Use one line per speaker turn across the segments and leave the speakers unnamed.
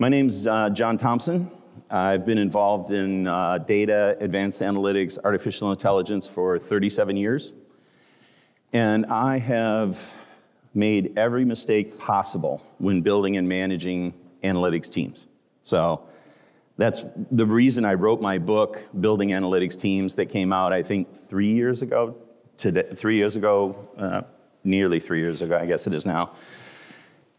My name's John Thompson. I've been involved in data, advanced analytics, artificial intelligence for 37 years. And I have made every mistake possible when building and managing analytics teams. So that's the reason I wrote my book, Building Analytics Teams, that came out, I think, 3 years ago. Nearly 3 years ago, I guess it is now.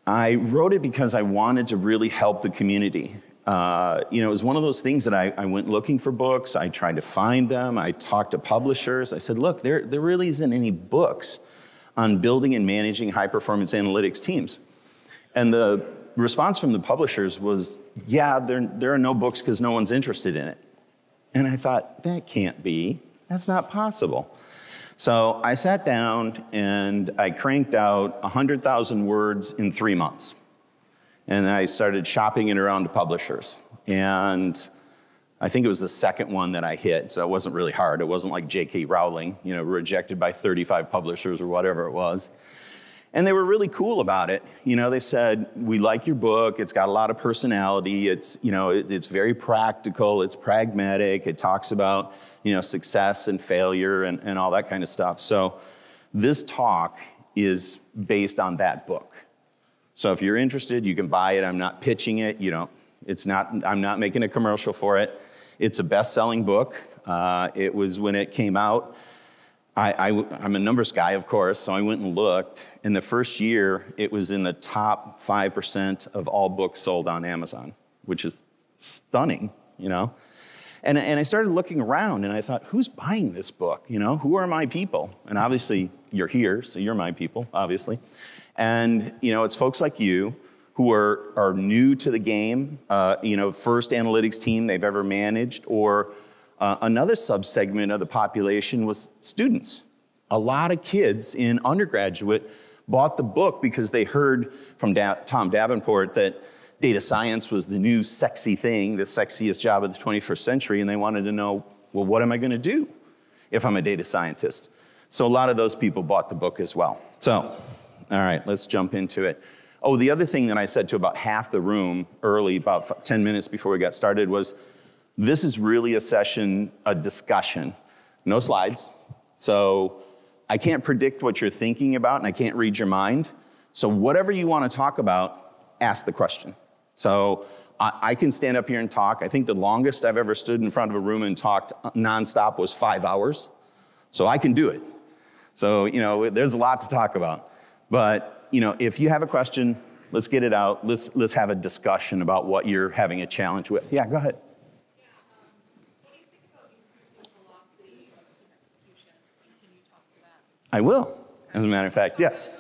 I wrote it because I wanted to really help the community. It was one of those things that I went looking for books. I tried to find them. I talked to publishers. I said, look, there really isn't any books on building and managing high-performance analytics teams. And the response from the publishers was, yeah, there are no books because no one's interested in it. And I thought, that can't be. That's not possible. So I sat down and I cranked out 100,000 words in 3 months. And I started shopping it around to publishers. And I think it was the second one that I hit, so it wasn't really hard. It wasn't like J.K. Rowling, rejected by 35 publishers or whatever it was. And they were really cool about it. They said, we like your book. It's got a lot of personality. It's very practical. It's pragmatic. It talks about, success and failure and all that kind of stuff. So this talk is based on that book. So if you're interested, you can buy it. I'm not pitching it. I'm not making a commercial for it. It's a best-selling book. It was when it came out. I'm a numbers guy, of course, so I went and looked. In the first year, it was in the top 5% of all books sold on Amazon, which is stunning, And I started looking around, and I thought, who's buying this book? Who are my people? And obviously, you're here, so you're my people, obviously. And, it's folks like you who are new to the game, first analytics team they've ever managed, or another subsegment of the population was students. A lot of kids in undergraduate bought the book because they heard from Tom Davenport that data science was the new sexy thing, the sexiest job of the 21st century, and they wanted to know, well, what am I going to do if I'm a data scientist? So a lot of those people bought the book as well. So, all right, let's jump into it. Oh, the other thing that I said to about half the room early, about 10 minutes before we got started, was this is really a discussion. No slides. So I can't predict what you're thinking about, and I can't read your mind. So whatever you want to talk about, ask the question. So I can stand up here and talk. I think the longest I've ever stood in front of a room and talked nonstop was 5 hours. So I can do it. So, there's a lot to talk about. But, if you have a question, let's get it out. Let's have a discussion about what you're having a challenge with. Yeah, go ahead.
What do you think about increasing velocity of execution? Can you talk to that?
I will, as a matter of fact, yes.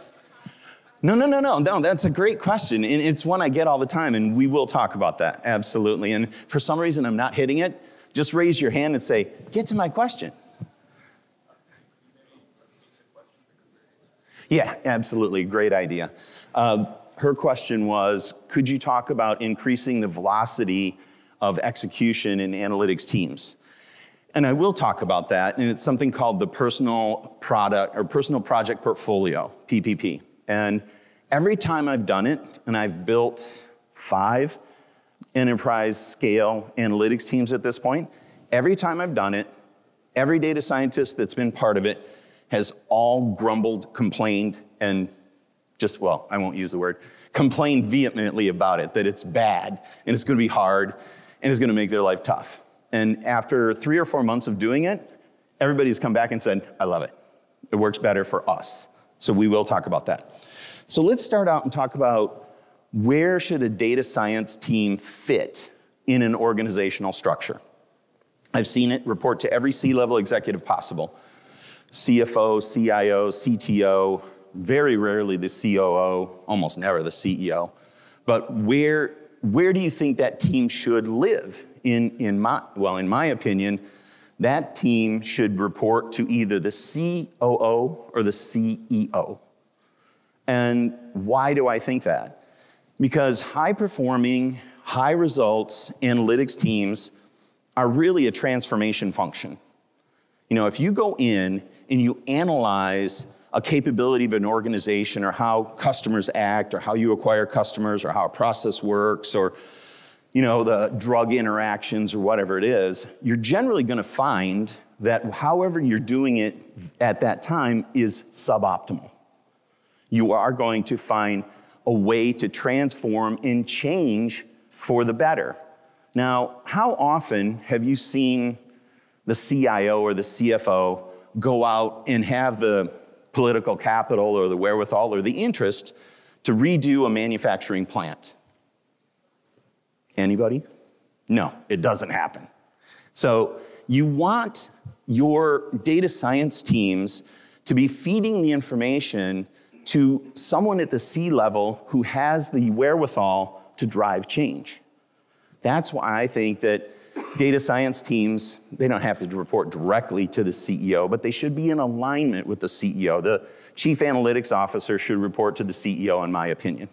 No, that's a great question. And it's one I get all the time, and we will talk about that, absolutely. And for some reason I'm not hitting it, just raise your hand and say, get to my question. Yeah, absolutely, great idea. Her question was, could you talk about increasing the velocity of execution in analytics teams? And I will talk about that, and it's something called the Personal Project Portfolio, PPP. And every time I've done it, and I've built 5 enterprise-scale analytics teams at this point, every time I've done it, every data scientist that's been part of it has all grumbled, complained, and I won't use the word, complained vehemently about it, that it's bad, and it's going to be hard, and it's going to make their life tough. And after 3 or 4 months of doing it, everybody's come back and said, I love it. It works better for us. So we will talk about that. So let's start out and talk about where should a data science team fit in an organizational structure. I've seen it report to every C-level executive possible. CFO, CIO, CTO, very rarely the COO, almost never the CEO. But where do you think that team should live? In my opinion, that team should report to either the COO or the CEO. And why do I think that? Because high-performing, high-results analytics teams are really a transformation function. If you go in and you analyze a capability of an organization or how customers act or how you acquire customers or how a process works or the drug interactions or whatever it is, you're generally going to find that however you're doing it at that time is suboptimal. You are going to find a way to transform and change for the better. Now, how often have you seen the CIO or the CFO go out and have the political capital or the wherewithal or the interest to redo a manufacturing plant? Anybody? No, it doesn't happen. So you want your data science teams to be feeding the information to someone at the C-level who has the wherewithal to drive change. That's why I think that data science teams, they don't have to report directly to the CEO, but they should be in alignment with the CEO. The chief analytics officer should report to the CEO, in my opinion.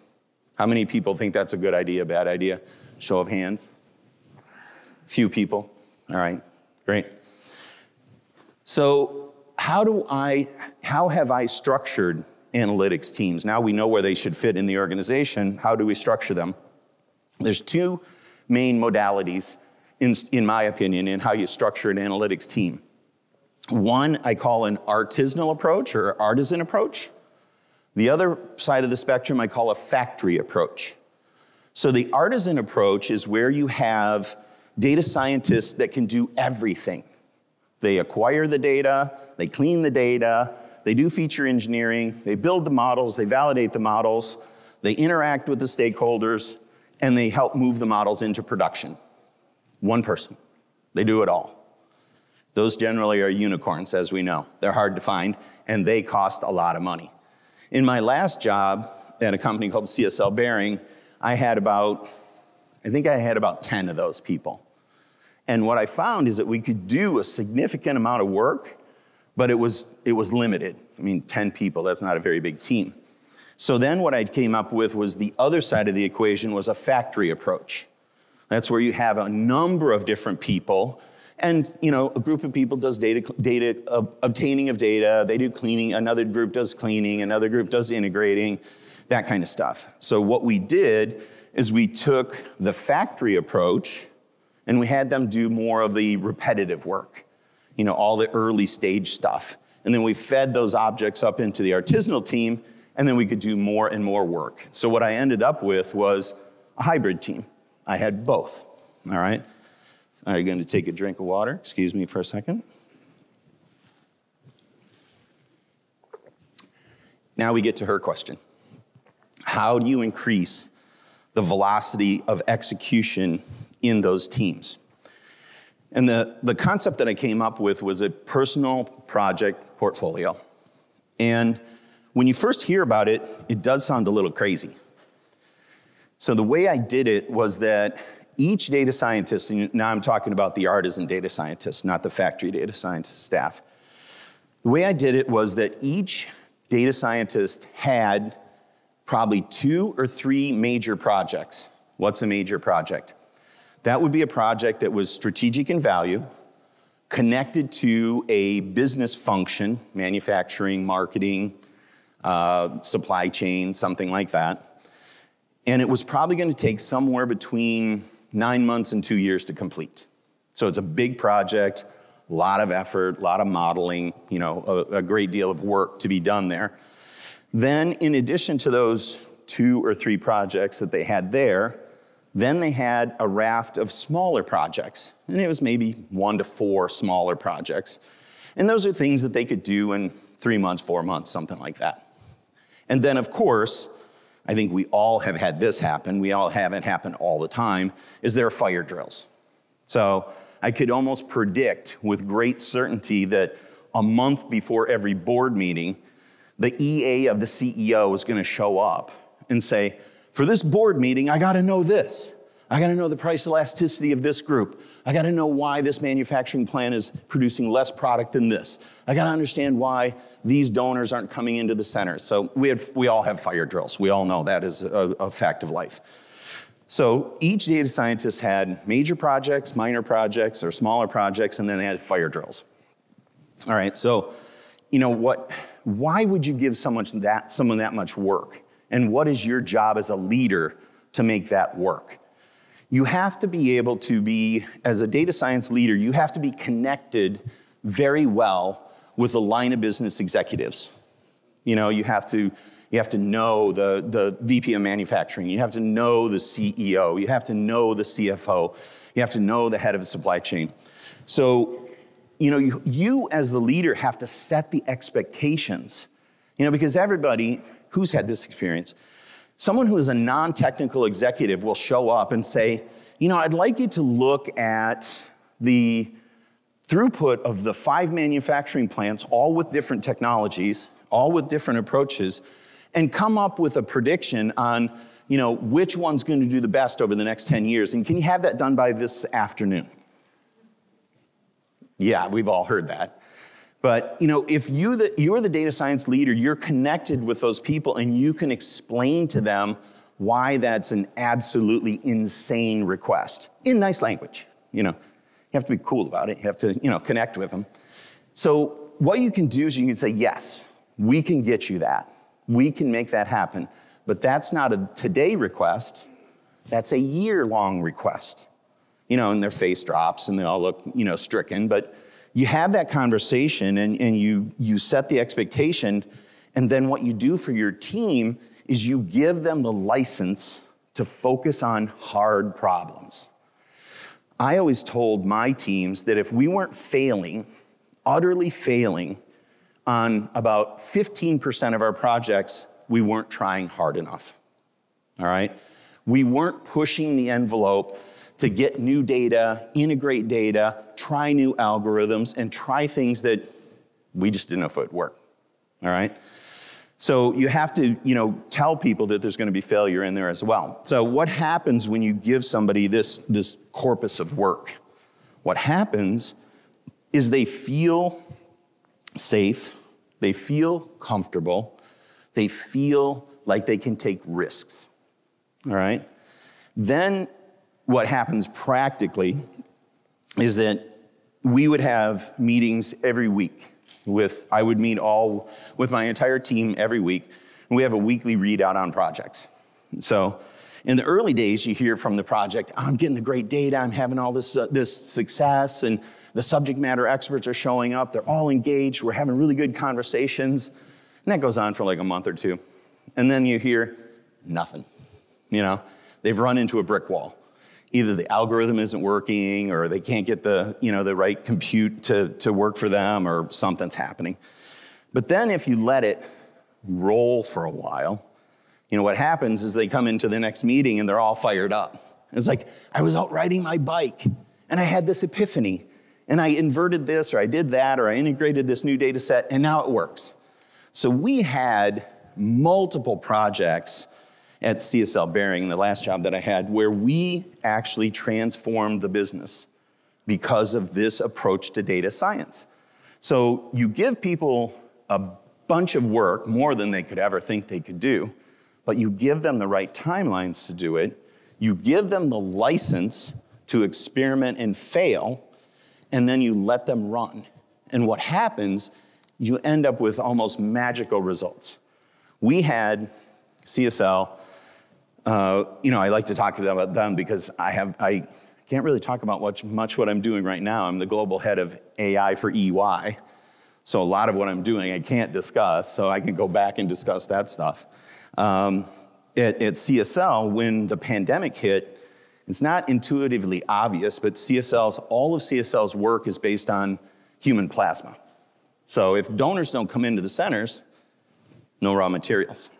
How many people think that's a good idea, bad idea? Show of hands. Few people. All right, great. So how have I structured analytics teams? Now we know where they should fit in the organization. How do we structure them? There's two main modalities, in my opinion, in how you structure an analytics team. One I call an artisanal approach or artisan approach. The other side of the spectrum I call a factory approach. So the artisan approach is where you have data scientists that can do everything. They acquire the data, they clean the data, they do feature engineering, they build the models, they validate the models, they interact with the stakeholders, and they help move the models into production. One person. They do it all. Those generally are unicorns, as we know. They're hard to find, and they cost a lot of money. In my last job at a company called CSL Behring, I had about 10 of those people. And what I found is that we could do a significant amount of work, but it was limited. I mean, 10 people, that's not a very big team. So then what I came up with was the other side of the equation was a factory approach. That's where you have a number of different people, and a group of people does obtaining of data, they do cleaning, another group does cleaning, another group does integrating, that kind of stuff. So what we did is we took the factory approach and we had them do more of the repetitive work, all the early stage stuff. And then we fed those objects up into the artisanal team, and then we could do more and more work. So what I ended up with was a hybrid team. I had both, all right? Are you going to take a drink of water? Excuse me for a second. Now we get to her question. How do you increase the velocity of execution in those teams? And the concept that I came up with was a personal project portfolio. And when you first hear about it, it does sound a little crazy. So the way I did it was that each data scientist, and now I'm talking about the artisan data scientist, not the factory data scientist staff. The way I did it was that each data scientist had probably 2 or 3 major projects. What's a major project? That would be a project that was strategic in value, connected to a business function, manufacturing, marketing, supply chain, something like that. And it was probably going to take somewhere between 9 months and 2 years to complete. So it's a big project, a lot of effort, a lot of modeling, a great deal of work to be done there. Then in addition to those 2 or 3 projects that they had there, then they had a raft of smaller projects. And it was maybe 1 to 4 smaller projects. And those are things that they could do in 3 months, 4 months, something like that. And then of course, I think we all have had this happen, we all have it happen all the time, is there are fire drills. So I could almost predict with great certainty that a month before every board meeting, the EA of the CEO is going to show up and say, for this board meeting, I got to know this. I got to know the price elasticity of this group. I got to know why this manufacturing plant is producing less product than this. I got to understand why these donors aren't coming into the center. So we all have fire drills. We all know that is a fact of life. So each data scientist had major projects, minor projects, or smaller projects, and then they had fire drills. All right, so why would you give someone that much work? And what is your job as a leader to make that work? You have to be able to be, as a data science leader, you have to be connected very well with the line of business executives. You know, you have to know the VP of manufacturing, you have to know the CEO, you have to know the CFO, you have to know the head of the supply chain. So, you know, you as the leader have to set the expectations, you know, because everybody who's had this experience, someone who is a non-technical executive will show up and say, you know, I'd like you to look at the throughput of the 5 manufacturing plants, all with different technologies, all with different approaches, and come up with a prediction on, you know, which one's going to do the best over the next 10 years. And can you have that done by this afternoon? Yeah, we've all heard that. But, you know, if you're the data science leader, you're connected with those people and you can explain to them why that's an absolutely insane request in nice language. You know, you have to be cool about it. You have to, you know, connect with them. So what you can do is you can say, yes, we can get you that. We can make that happen. But that's not a today request. That's a year-long request. You know, and their face drops and they all look, you know, stricken. But you have that conversation and you set the expectation. And then what you do for your team is you give them the license to focus on hard problems. I always told my teams that if we weren't failing, utterly failing, on about 15% of our projects, we weren't trying hard enough, all right? We weren't pushing the envelope to get new data, integrate data, try new algorithms, and try things that we just didn't know if it would work, all right? So you have to, you know, tell people that there's gonna be failure in there as well. So what happens when you give somebody this corpus of work? What happens is they feel safe, they feel comfortable, they feel like they can take risks, all right? Then what happens practically is that we would have meetings every week I would meet with my entire team every week, and we have a weekly readout on projects. So in the early days, you hear from the project, I'm getting the great data, I'm having all this success, and the subject matter experts are showing up, they're all engaged, we're having really good conversations, and that goes on for like a month or two. And then you hear nothing, you know? They've run into a brick wall. Either the algorithm isn't working or they can't get the right compute to work for them or something's happening. But then if you let it roll for a while, you know, what happens is they come into the next meeting and they're all fired up. It's like, I was out riding my bike and I had this epiphany and I inverted this or I did that or I integrated this new data set and now it works. So we had multiple projects at CSL Behring, the last job that I had, where we actually transformed the business because of this approach to data science. So you give people a bunch of work, more than they could ever think they could do, but you give them the right timelines to do it, you give them the license to experiment and fail, and then you let them run. And what happens, you end up with almost magical results. We had CSL, you know, I like to talk about them because I can't really talk about much what I'm doing right now. I'm the global head of AI for EY. So a lot of what I'm doing I can't discuss, so I can go back and discuss that stuff. At CSL, when the pandemic hit, it's not intuitively obvious, but all of CSL's work is based on human plasma. So if donors don't come into the centers, no raw materials.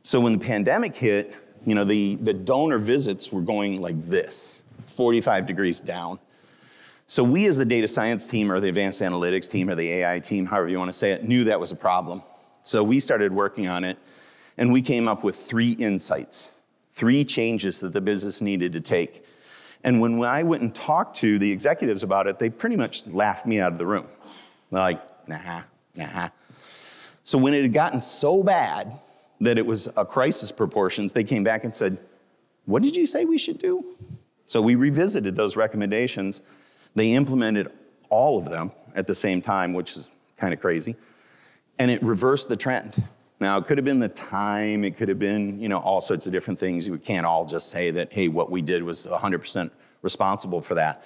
So when the pandemic hit, you know, the donor visits were going like this, 45 degrees down. So we as the data science team or the advanced analytics team or the AI team, however you want to say it, knew that was a problem. So we started working on it and we came up with 3 insights, 3 changes that the business needed to take. And when I went and talked to the executives about it, they pretty much laughed me out of the room. They're like, nah. So when it had gotten so bad that it was a crisis proportions, they came back and said, what did you say we should do? So we revisited those recommendations. They implemented all of them at the same time, which is kind of crazy. And it reversed the trend. Now, it could have been the time, it could have been, all sorts of different things. We can't all just say that, hey, what we did was 100% responsible for that.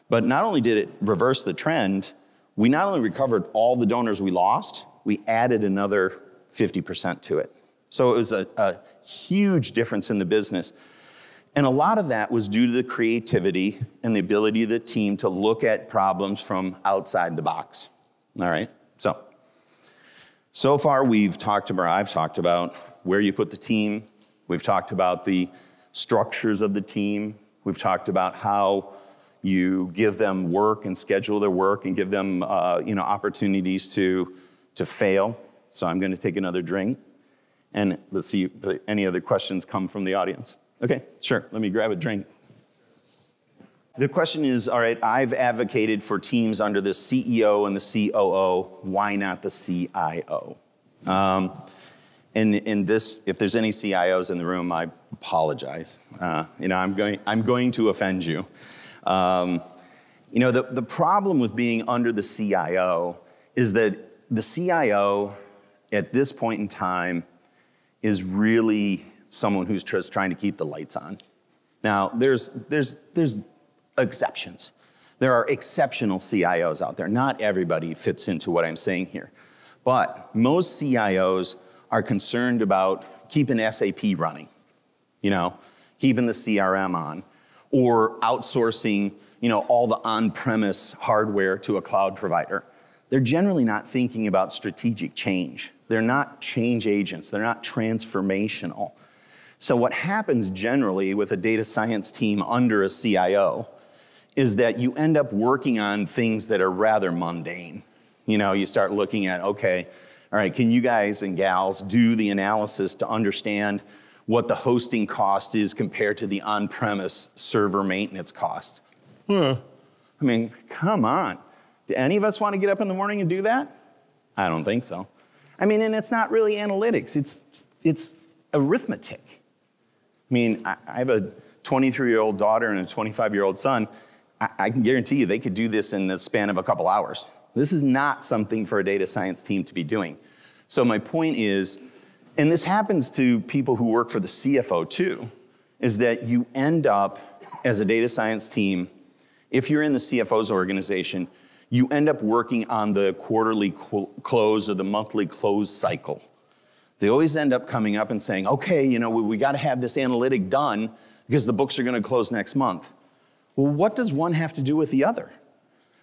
But not only did it reverse the trend, we not only recovered all the donors we lost, we added another 50% to it. So it was a huge difference in the business. And a lot of that was due to the creativity and the ability of the team to look at problems from outside the box. All right? So far I've talked about where you put the team. We've talked about the structures of the team. We've talked about how you give them work and schedule their work and give them opportunities to fail. So I'm going to take another drink. And let's see if any other questions come from the audience. Okay, sure. Let me grab a drink. The question is, all right, I've advocated for teams under the CEO and the COO. Why not the CIO? And in this, if there's any CIOs in the room, I apologize. I'm going to offend you. The problem with being under the CIO is that the CIO at this point in time is really someone who's just trying to keep the lights on. Now, there's exceptions. There are exceptional CIOs out there. Not everybody fits into what I'm saying here. But most CIOs are concerned about keeping SAP running, keeping the CRM on, or outsourcing, all the on-premise hardware to a cloud provider. They're generally not thinking about strategic change. They're not change agents. They're not transformational. So what happens generally with a data science team under a CIO is that you end up working on things that are rather mundane. You start looking at, okay, all right, can you guys and gals do the analysis to understand what the hosting cost is compared to the on-premise server maintenance cost? I mean, come on. Do any of us want to get up in the morning and do that? I don't think so. I mean, and it's not really analytics. It's arithmetic. I mean, I have a 23-year-old daughter and a 25-year-old son. I can guarantee you they could do this in the span of a couple hours. This is not something for a data science team to be doing. So my point is, and this happens to people who work for the CFO too, is that you end up as a data science team, if you're in the CFO's organization, you end up working on the quarterly close or the monthly close cycle. They always end up coming up and saying, okay, we got to have this analytic done because the books are going to close next month. Well, what does one have to do with the other?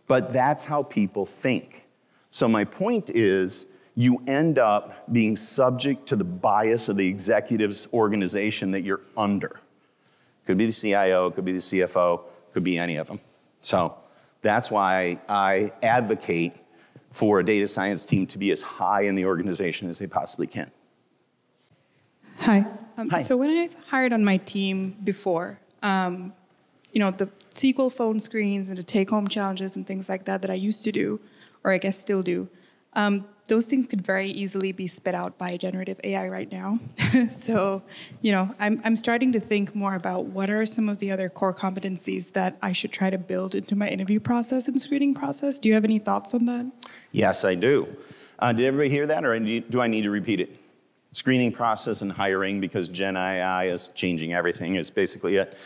But that's how people think. So my point is, you end up being subject to the bias of the executive's organization that you're under. Could be the CIO, could be the CFO, could be any of them. So that's why I advocate for a data science team to be as high in the organization as they possibly can.
Hi.
Hi.
So when I've hired on my team before, the SQL phone screens and the take-home challenges and things like that I used to do, or I guess still do, those things could very easily be spit out by generative AI right now. So, I'm starting to think more about what are some of the other core competencies that I should try to build into my interview process and screening process. Do you have any thoughts on that?
Yes, I do. Did everybody hear that, or do I need to repeat it? Screening process and hiring, because Gen AI is changing everything, is basically it.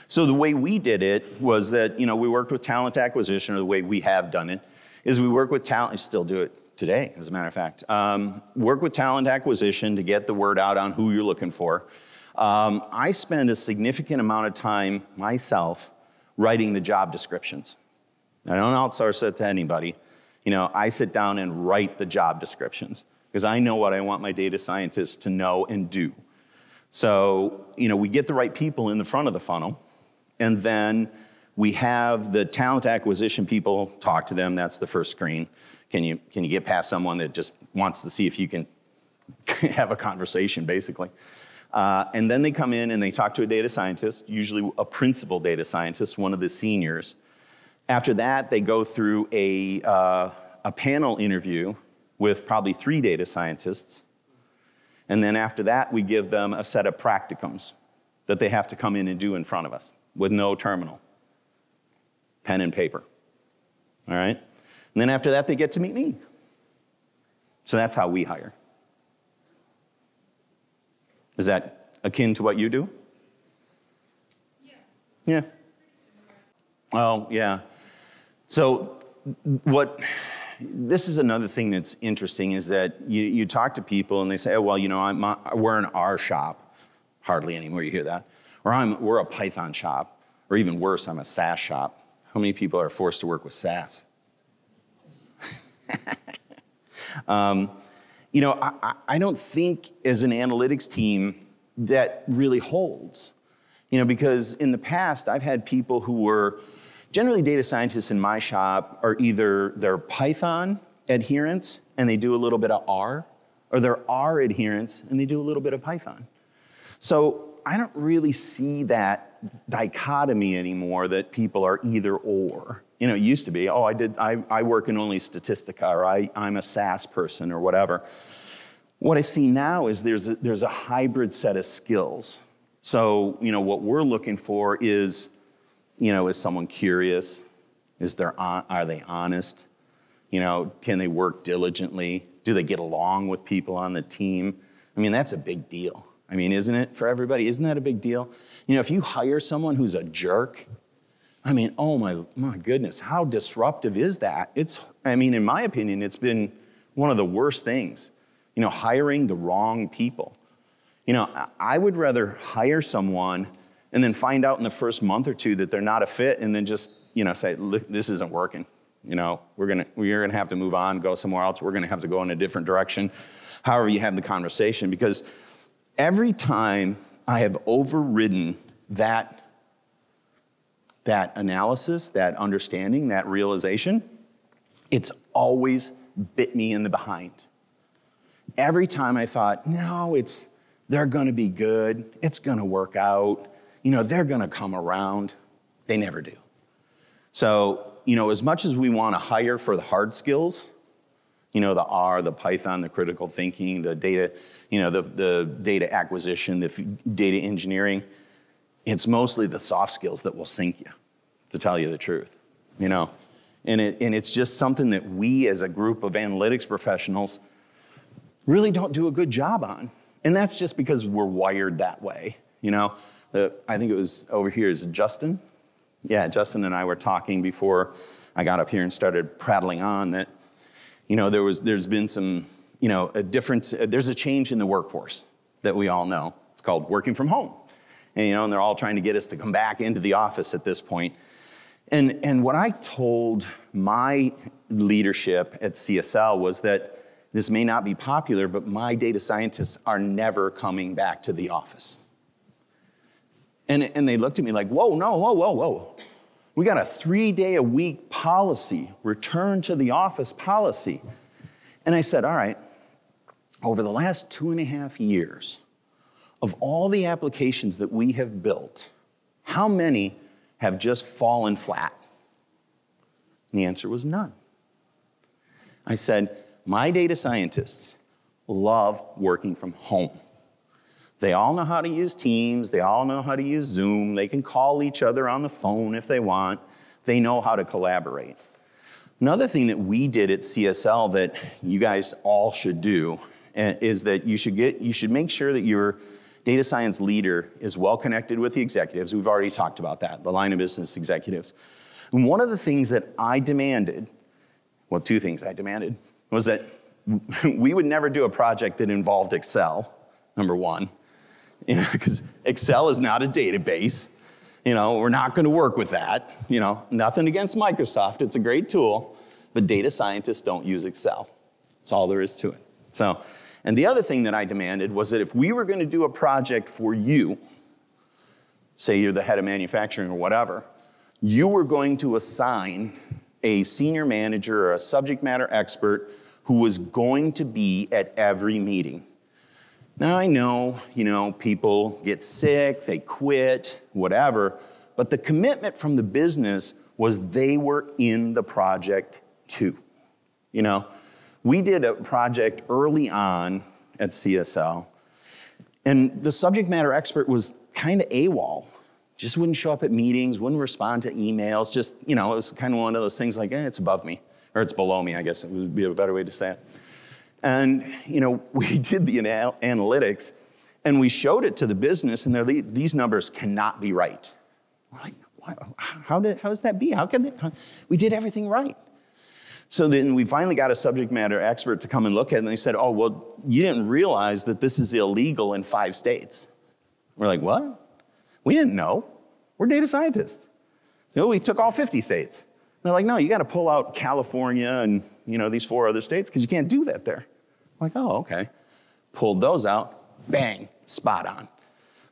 So the way we did it was that, we worked with talent acquisition, or the way we have done it, is we work with talent, I still do it today, as a matter of fact. Work with talent acquisition to get the word out on who you're looking for. I spend a significant amount of time myself writing the job descriptions. I don't outsource it to anybody. I sit down and write the job descriptions because I know what I want my data scientists to know and do. So, we get the right people in the front of the funnel, and then we have the talent acquisition people talk to them. That's the first screen. Can you get past someone that just wants to see if you can have a conversation, basically? And then they come in and they talk to a data scientist, usually a principal data scientist, one of the seniors. After that, they go through a panel interview with probably 3 data scientists. And then after that, we give them a set of practicums that they have to come in and do in front of us with no terminal, pen and paper. All right? And then after that, they get to meet me. So that's how we hire. Is that akin to what you do? Yeah. Oh, yeah. So this is another thing that's interesting is that you talk to people and they say, oh, well, you know, we're an R shop. Hardly anymore you hear that. Or we're a Python shop. Or even worse, I'm a SAS shop. How many people are forced to work with SAS? You know, I don't think as an analytics team that really holds. You know, because in the past, I've had people who were generally data scientists in my shop are either they're Python adherents and they do a little bit of R, or they're R adherents and they do a little bit of Python. So I don't really see that dichotomy anymore that people are either or. You know, it used to be, oh, I work in only Statistica, or I'm a SAS person or whatever. What I see now is there's a hybrid set of skills. So, you know, what we're looking for is, you know, is someone curious? Are they honest? You know, can they work diligently? Do they get along with people on the team? I mean, that's a big deal. I mean, isn't it for everybody? Isn't that a big deal? You know, if you hire someone who's a jerk, I mean, oh my goodness, how disruptive is that? I mean, in my opinion, it's been one of the worst things, you know, hiring the wrong people. You know, I would rather hire someone and then find out in the first month or two that they're not a fit and then just, you know, say, look, this isn't working. You know, we're gonna have to move on, go somewhere else. We're gonna have to go in a different direction. However you have the conversation, because every time I have overridden that analysis, that understanding, that realization, it's always bit me in the behind. Every time I thought, no, they're gonna be good, it's gonna work out, you know, they're gonna come around, they never do. So, you know, as much as we wanna hire for the hard skills, you know, the R, the Python, the critical thinking, the data, you know, the data acquisition, the data engineering, it's mostly the soft skills that will sink you, to tell you the truth, you know? And it's just something that we as a group of analytics professionals really don't do a good job on. And that's just because we're wired that way, you know? I think it was over here, is it Justin? Yeah, Justin and I were talking before I got up here and started prattling on that, you know, there's been some, you know, a difference, there's a change in the workforce that we all know. It's called working from home. And, you know, and they're all trying to get us to come back into the office at this point. And what I told my leadership at CSL was that this may not be popular, but my data scientists are never coming back to the office. And they looked at me like, whoa, no, whoa. We got a 3-day-a-week policy, return to the office policy. And I said, all right, over the last 2.5 years, of all the applications that we have built, how many have just fallen flat? And the answer was none. I said, my data scientists love working from home. They all know how to use Teams. They all know how to use Zoom. They can call each other on the phone if they want. They know how to collaborate. Another thing that we did at CSL that you guys all should do is that you should make sure that your data science leader is well connected with the executives. We've already talked about that, the line of business executives. And one of the things that I demanded, well, 2 things I demanded, was that we would never do a project that involved Excel, number 1. You know, because Excel is not a database. You know, we're not going to work with that. You know, nothing against Microsoft. It's a great tool, but data scientists don't use Excel. That's all there is to it. So, and the other thing that I demanded was that if we were going to do a project for you, say you're the head of manufacturing or whatever, you were going to assign a senior manager or a subject matter expert who was going to be at every meeting. Now I know, you know, people get sick, they quit, whatever, but the commitment from the business was they were in the project too. You know, we did a project early on at CSL, and the subject matter expert was kind of AWOL. Just wouldn't show up at meetings, wouldn't respond to emails, just, you know, it was kind of one of those things like, it's above me, or it's below me, I guess it would be a better way to say it. And, you know, we did the analytics, And we showed it to the business, and these numbers cannot be right. We're like, how does that be? We did everything right. So then we finally got a subject matter expert to come and look at it, and they said, oh, well, you didn't realize that this is illegal in 5 states. We're like, what? We didn't know. We're data scientists. We took all 50 states. And they're like, no, you got to pull out California and these 4 other states because you can't do that there. I'm like, oh, okay. Pulled those out, bang, spot on.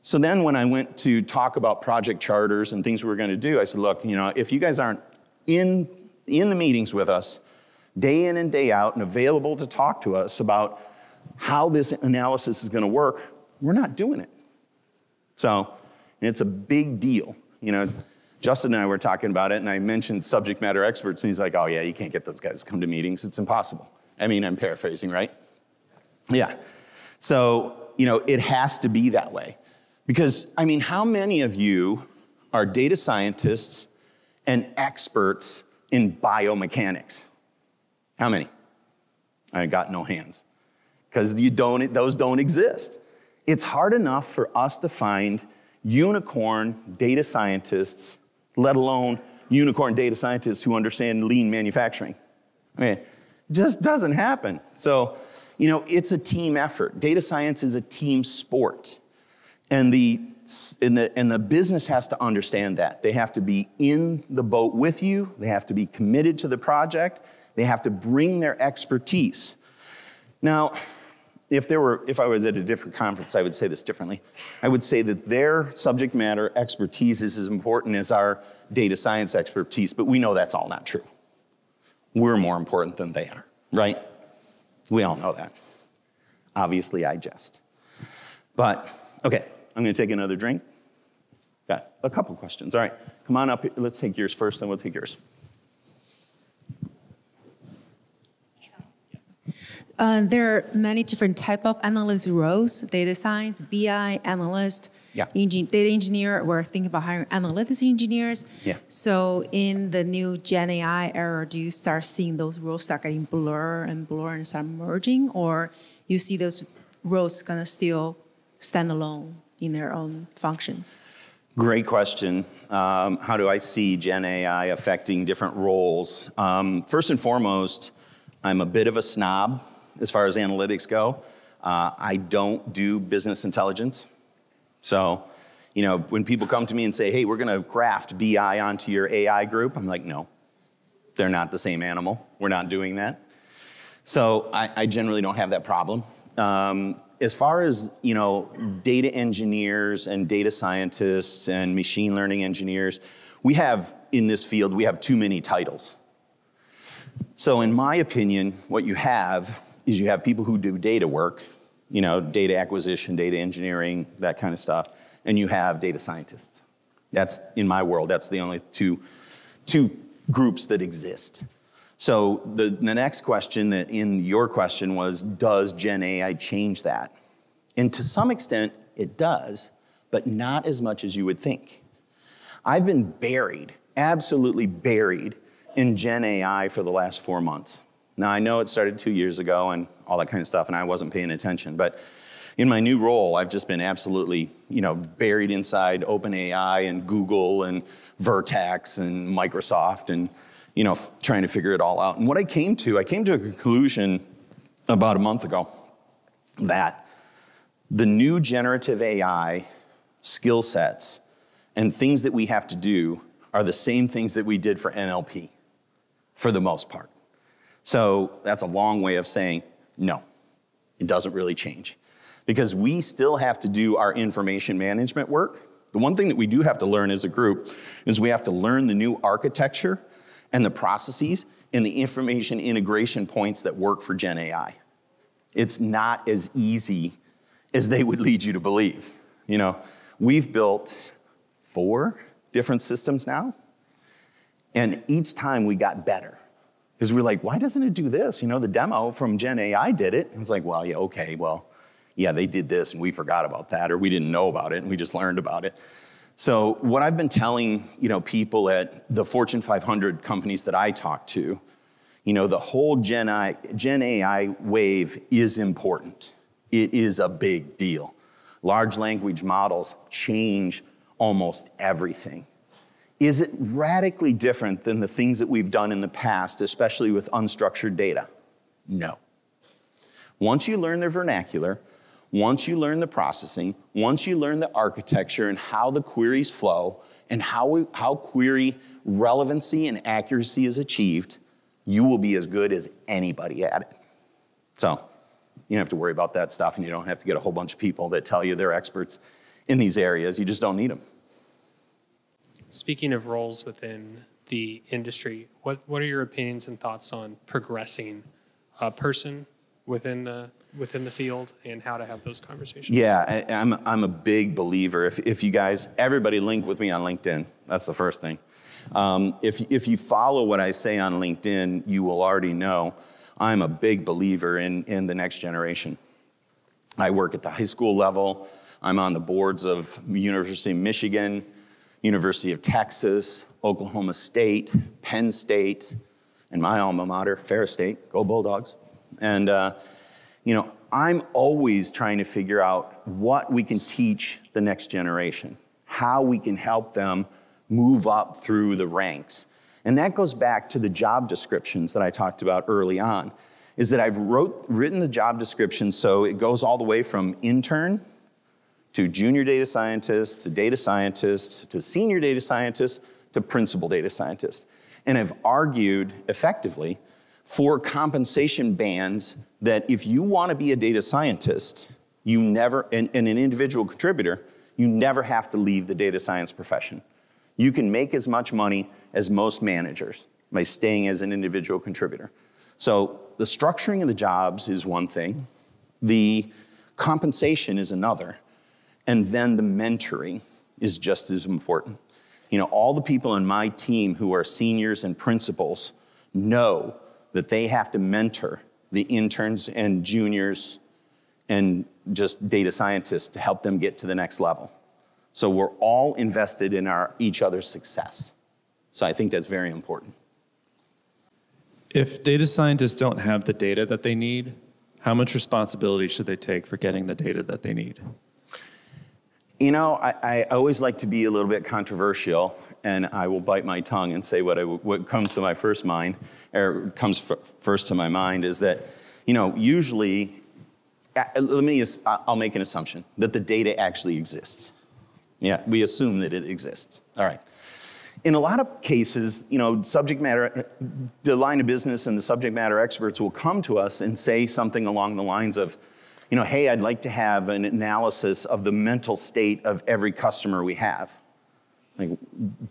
So then when I went to talk about project charters and things we were going to do, I said, look, if you guys aren't in the meetings with us day in and day out and available to talk to us about how this analysis is going to work, we're not doing it. So it's a big deal. Justin and I were talking about it, and I mentioned subject matter experts, and he's like, oh yeah, you can't get those guys to come to meetings. It's impossible. I mean, I'm paraphrasing, right? Yeah. So, it has to be that way. Because, how many of you are data scientists and experts in biomechanics? How many? I got no hands. Because those don't exist. It's hard enough for us to find unicorn data scientists, let alone unicorn data scientists who understand lean manufacturing. It just doesn't happen. So, it's a team effort. Data science is a team sport. And the business has to understand that. They have to be in the boat with you. They have to be committed to the project. They have to bring their expertise. Now, if I was at a different conference, I would say this differently. I would say that their subject matter expertise is as important as our data science expertise, but we know that's all not true. We're more important than they are, right? We all know that. Obviously, I jest. But, okay, I'm going to take another drink. Got a couple questions. All right, come on up here. Let's take yours first, then we'll take yours.
There are many different type of analyst roles: data science, BI, analyst, data engineer. We're thinking about hiring analytics engineers.
Yeah.
So in the new Gen AI era, do you start seeing those roles start getting blur and start merging, or you see those roles gonna still stand alone in their own functions?
Great question. How do I see Gen AI affecting different roles? First and foremost, I'm a bit of a snob as far as analytics go. I don't do business intelligence. So, when people come to me and say, hey, we're going to graft BI onto your AI group, I'm like, no, they're not the same animal. We're not doing that. So I generally don't have that problem. As far as, data engineers and data scientists and machine learning engineers, in this field, we have too many titles. So in my opinion, what you have is you have people who do data work, data acquisition, data engineering, that kind of stuff, and you have data scientists. That's, in my world, that's the only two groups that exist. So the next question that in your question was, does Gen AI change that? And to some extent, it does, but not as much as you would think. I've been absolutely buried in Gen AI for the last 4 months. Now, I know it started 2 years ago and all that kind of stuff, and I wasn't paying attention, but in my new role, I've just been absolutely, buried inside OpenAI and Google and Vertex and Microsoft and, trying to figure it all out. And what I came to a conclusion about a month ago that the new generative AI skill sets and things that we have to do are the same things that we did for NLP, for the most part. So that's a long way of saying, no, it doesn't really change. Because we still have to do our information management work. The one thing that we do have to learn as a group is we have to learn the new architecture and the processes and the information integration points that work for Gen AI. It's not as easy as they would lead you to believe. We've built 4 different systems now, and each time we got better. Because we're like, why doesn't it do this? The demo from Gen AI did it. And it's like, well, yeah, okay, well, yeah, they did this and we forgot about that, or we didn't know about it and we just learned about it. So what I've been telling, people at the Fortune 500 companies that I talk to, the whole Gen AI wave is important. It is a big deal. Large language models change almost everything. Is it radically different than the things that we've done in the past, especially with unstructured data? No. Once you learn their vernacular, once you learn the processing, once you learn the architecture and how the queries flow and how query relevancy and accuracy is achieved, you will be as good as anybody at it. So you don't have to worry about that stuff, and you don't have to get a whole bunch of people that tell you they're experts in these areas. You just don't need them.
Speaking of roles within the industry, what are your opinions and thoughts on progressing a person within the field and how to have those conversations?
Yeah, I'm a big believer. If you guys, everybody link with me on LinkedIn. That's the first thing. If you follow what I say on LinkedIn, you will already know I'm a big believer in the next generation. I work at the high school level. I'm on the boards of University of Michigan, University of Texas, Oklahoma State, Penn State, and my alma mater, Ferris State. Go Bulldogs. And I'm always trying to figure out what we can teach the next generation, how we can help them move up through the ranks. And that goes back to the job descriptions that I talked about early on, is that I've written the job description so it goes all the way from intern to junior data scientist to senior data scientist to principal data scientist. And I've argued effectively for compensation bands that if you want to be a data scientist, you never, and an individual contributor, you never have to leave the data science profession. You can make as much money as most managers by staying as an individual contributor. So the structuring of the jobs is one thing, the compensation is another, and then the mentoring is just as important. All the people on my team who are seniors and principals know that they have to mentor the interns and juniors and just data scientists to help them get to the next level. So we're all invested in each other's success. So I think that's very important.
If data scientists don't have the data that they need, how much responsibility should they take for getting the data that they need?
I always like to be a little bit controversial, and I will bite my tongue and say what comes to my first mind, or comes first to my mind, is that, usually, I'll make an assumption that the data actually exists. Yeah, we assume that it exists. All right. In a lot of cases, the line of business and the subject matter experts will come to us and say something along the lines of, hey, I'd like to have an analysis of the mental state of every customer we have. Like,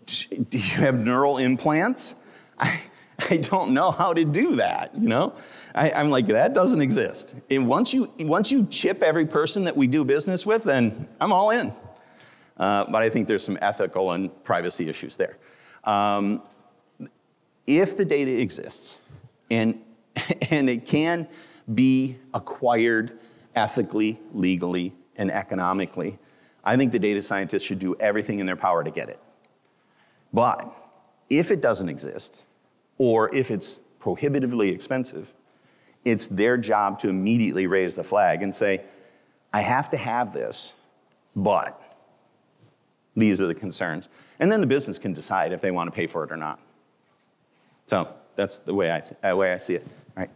do you have neural implants? I don't know how to do that, I'm like, that doesn't exist. And once you chip every person that we do business with, then I'm all in. But I think there's some ethical and privacy issues there. If the data exists, and it can be acquired ethically, legally, and economically, I think the data scientists should do everything in their power to get it. But if it doesn't exist, or if it's prohibitively expensive, it's their job to immediately raise the flag and say, I have to have this, but these are the concerns. And then the business can decide if they want to pay for it or not. So that's the way I see it. All right.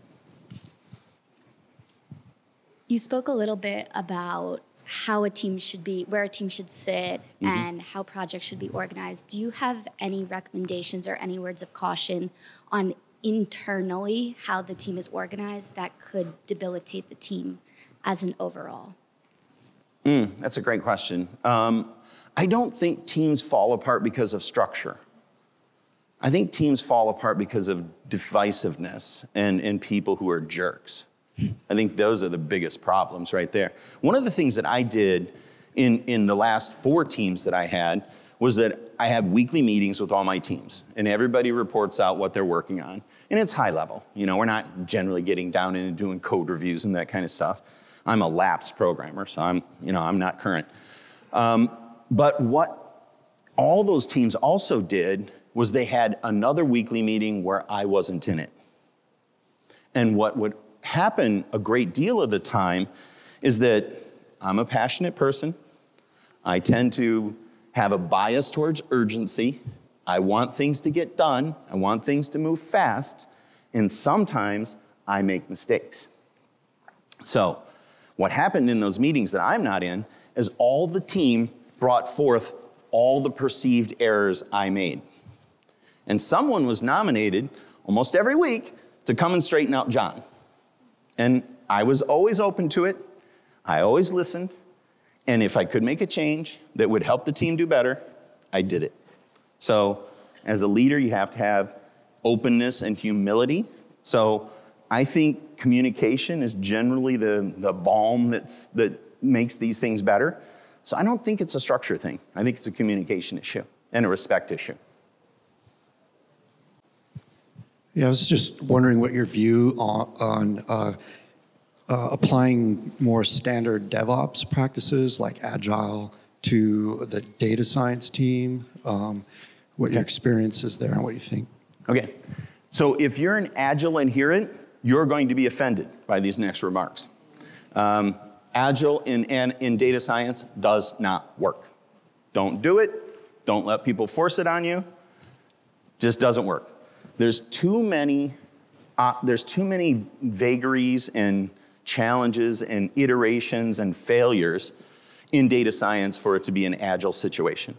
You spoke a little bit about how a team should be, where a team should sit, and how projects should be organized. Do you have any recommendations or any words of caution on internally how the team is organized that could debilitate the team as an overall?
That's a great question. I don't think teams fall apart because of structure. I think teams fall apart because of divisiveness and people who are jerks. I think those are the biggest problems right there. One of the things that I did in the last 4 teams that I had was that I have weekly meetings with all my teams, and everybody reports out what they're working on. And it's high level. We're not generally getting down into doing code reviews and that kind of stuff. I'm a lapsed programmer, so I'm not current. But what all those teams also did was they had another weekly meeting where I wasn't in it. And what would happen a great deal of the time is that I'm a passionate person. I tend to have a bias towards urgency. I want things to get done. I want things to move fast. And sometimes I make mistakes. So what happened in those meetings that I'm not in is all the team brought forth all the perceived errors I made. And someone was nominated almost every week to come and straighten out John. And I was always open to it. I always listened. And if I could make a change that would help the team do better, I did it. So as a leader, you have to have openness and humility. So I think communication is generally the balm that makes these things better. So I don't think it's a structure thing. I think it's a communication issue and a respect issue.
Yeah, I was just wondering what your view on applying more standard DevOps practices like Agile to the data science team, what your experience is there and what you think.
Okay, so if you're an Agile adherent, you're going to be offended by these next remarks. Agile in data science does not work. Don't do it. Don't let people force it on you. Just doesn't work. There's too many vagaries and challenges and iterations and failures in data science for it to be an Agile situation.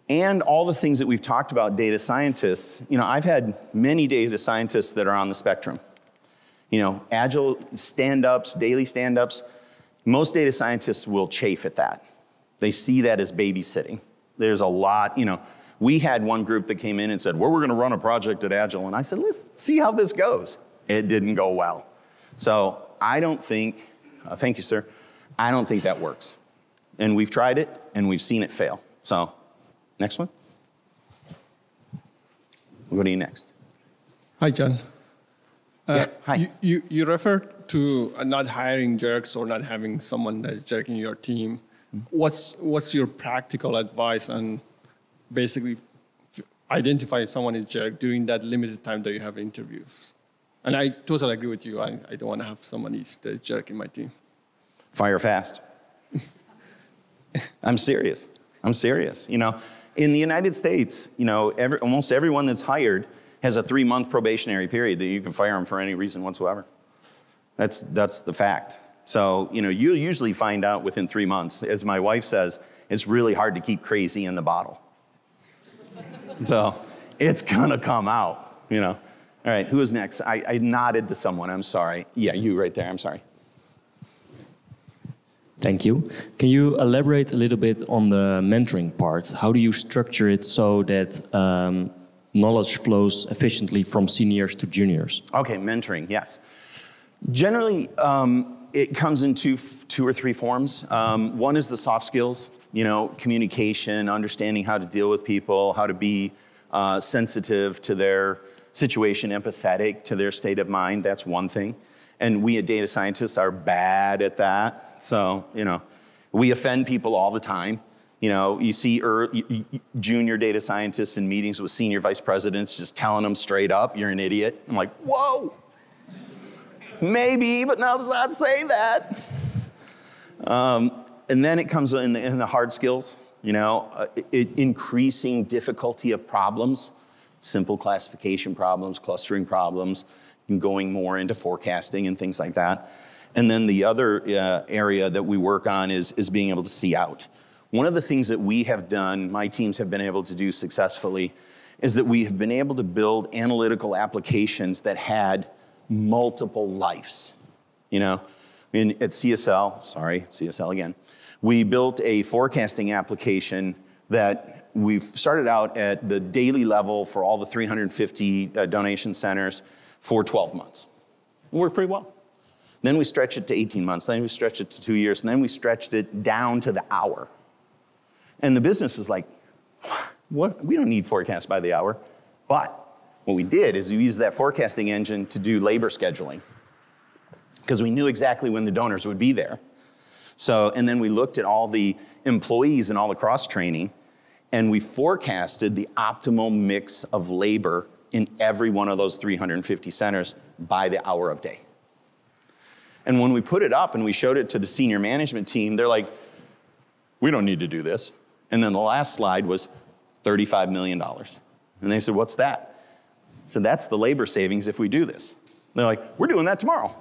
And all the things that we've talked about data scientists, I've had many data scientists that are on the spectrum. Agile stand-ups, daily stand-ups, most data scientists will chafe at that. They see that as babysitting. There's a lot, we had one group that came in and said, well, we're gonna run a project at Agile. And I said, let's see how this goes. It didn't go well. So I don't think, thank you, sir. I don't think that works. And we've tried it and we've seen it fail. So next one. We'll go to you next.
Hi, John.
Hi.
You referred to not hiring jerks or not having someone that's jerking your team. What's your practical advice on basically identifying someone is jerk during that limited time that you have interviews? And I totally agree with you. I don't want to have somebody that's jerk in my team.
Fire fast. I'm serious. In the United States, almost everyone that's hired has a 3-month probationary period that you can fire them for any reason whatsoever. That's the fact. So, you'll usually find out within 3 months. As my wife says, it's really hard to keep crazy in the bottle. So it's gonna come out, All right, who is next? I nodded to someone, I'm sorry. Yeah, you right there, I'm sorry.
Thank you. Can you elaborate a little bit on the mentoring part? How do you structure it so that knowledge flows efficiently from seniors to juniors?
Okay, mentoring, yes. Generally, it comes in two or three forms. One is the soft skills, communication, understanding how to deal with people, how to be sensitive to their situation, empathetic to their state of mind. That's one thing. And we at data scientists are bad at that. So, we offend people all the time. You see junior data scientists in meetings with senior vice presidents just telling them straight up, you're an idiot. I'm like, whoa. Maybe, but no, let's not say that. And then it comes in the hard skills, increasing difficulty of problems, simple classification problems, clustering problems, and going more into forecasting and things like that. And then the other area that we work on is being able to see out. One of the things that we have done, my teams have been able to do successfully, is that we have been able to build analytical applications that had multiple lives. At CSL again, we built a forecasting application that we've started out at the daily level for all the 350 donation centers for 12 months. It worked pretty well. Then we stretched it to 18 months, then we stretched it to 2 years, and then we stretched it down to the hour. And the business is like, what? We don't need forecast by the hour. But what we did is we used that forecasting engine to do labor scheduling, because we knew exactly when the donors would be there. So, and then we looked at all the employees and all the cross-training, and we forecasted the optimal mix of labor in every one of those 350 centers by the hour of day. And when we put it up and we showed it to the senior management team, they're like, we don't need to do this. And then the last slide was $35 million. And they said, what's that? I said, that's the labor savings if we do this. And they're like, we're doing that tomorrow.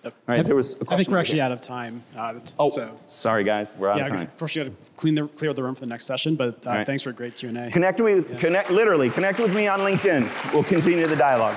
All right, there was a question.
I think we're actually out of time.
Sorry guys, we're out of time.
Of course, you got to clear the room for the next session, but thanks for a great Q&A.
Connect with me on LinkedIn. We'll continue the dialogue.